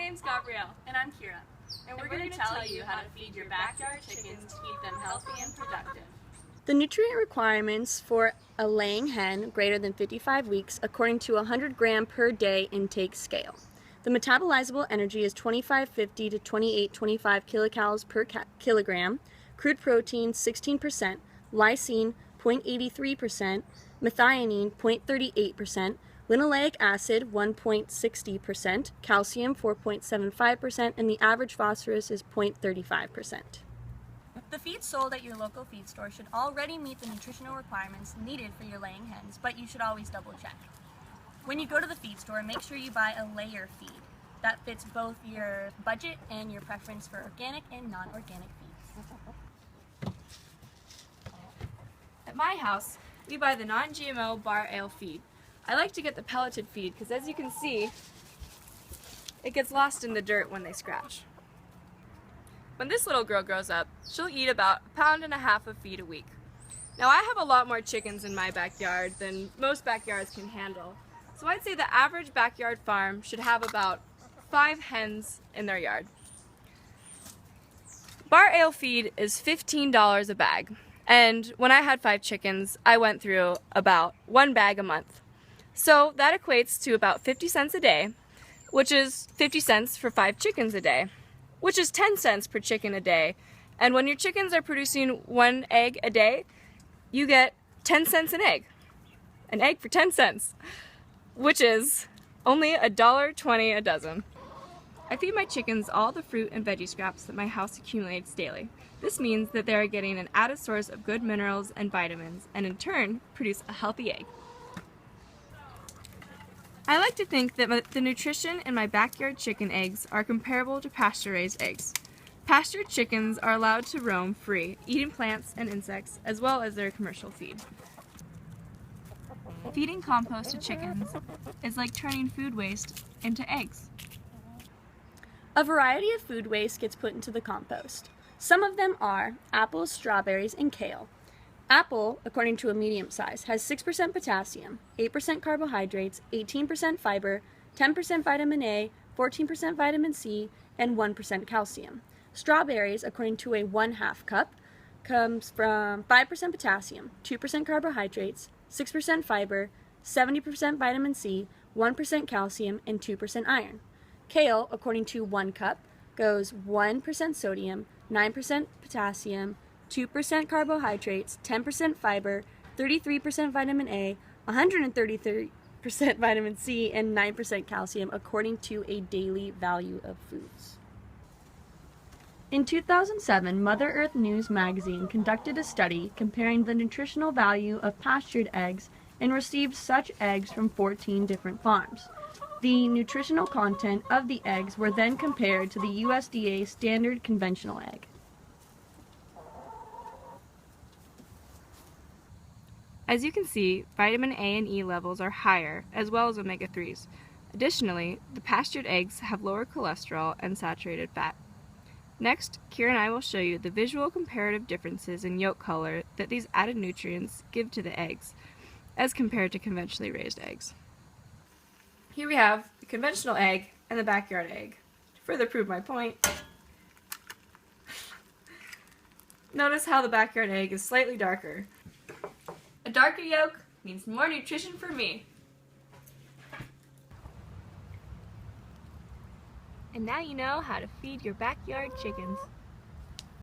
name's Gabrielle. And I'm Kira. And we're going to tell you how to feed your backyard chickens to keep them healthy and productive. The nutrient requirements for a laying hen greater than 55 weeks according to a 100 gram per day intake scale. The metabolizable energy is 2550 to 2825 kilocalories per kilogram, crude protein 16%, lysine 0.83%, methionine 0.38%, linoleic acid 1.60%, calcium 4.75%, and the average phosphorus is 0.35%. The feed sold at your local feed store should already meet the nutritional requirements needed for your laying hens, but you should always double check. When you go to the feed store, make sure you buy a layer feed that fits both your budget and your preference for organic and non-organic feeds. At my house, we buy the non-GMO bar ale feed. I like to get the pelleted feed because, as you can see, it gets lost in the dirt when they scratch. When this little girl grows up, she'll eat about 1.5 pounds of feed a week. Now, I have a lot more chickens in my backyard than most backyards can handle, so I'd say the average backyard farm should have about 5 hens in their yard. Bar ale feed is $15 a bag, and when I had 5 chickens, I went through about 1 bag a month. So that equates to about 50 cents a day, which is 50 cents for 5 chickens a day, which is 10 cents per chicken a day. And when your chickens are producing 1 egg a day, you get 10 cents an egg for 10 cents, which is only $1.20 a dozen. I feed my chickens all the fruit and veggie scraps that my house accumulates daily. This means that they are getting an added source of good minerals and vitamins, and in turn, produce a healthy egg. I like to think that the nutrition in my backyard chicken eggs are comparable to pasture-raised eggs. Pastured chickens are allowed to roam free, eating plants and insects, as well as their commercial feed. Feeding compost to chickens is like turning food waste into eggs. A variety of food waste gets put into the compost. Some of them are apples, strawberries, and kale. Apple, according to a medium size, has 6% potassium, 8% carbohydrates, 18% fiber, 10% vitamin A, 14% vitamin C, and 1% calcium. Strawberries, according to a 1/2 cup, comes from 5% potassium, 2% carbohydrates, 6% fiber, 70% vitamin C, 1% calcium, and 2% iron. Kale, according to 1 cup, goes 1% sodium, 9% potassium, 2% carbohydrates, 10% fiber, 33% vitamin A, 133% vitamin C, and 9% calcium, according to a daily value of foods. In 2007, Mother Earth News magazine conducted a study comparing the nutritional value of pastured eggs and received such eggs from 14 different farms. The nutritional content of the eggs were then compared to the USDA standard conventional egg. As you can see, vitamin A and E levels are higher, as well as omega-3s. Additionally, the pastured eggs have lower cholesterol and saturated fat. Next, Kira and I will show you the visual comparative differences in yolk color that these added nutrients give to the eggs, as compared to conventionally raised eggs. Here we have the conventional egg and the backyard egg. To further prove my point, notice how the backyard egg is slightly darker. A darker yolk means more nutrition for me. And now you know how to feed your backyard chickens.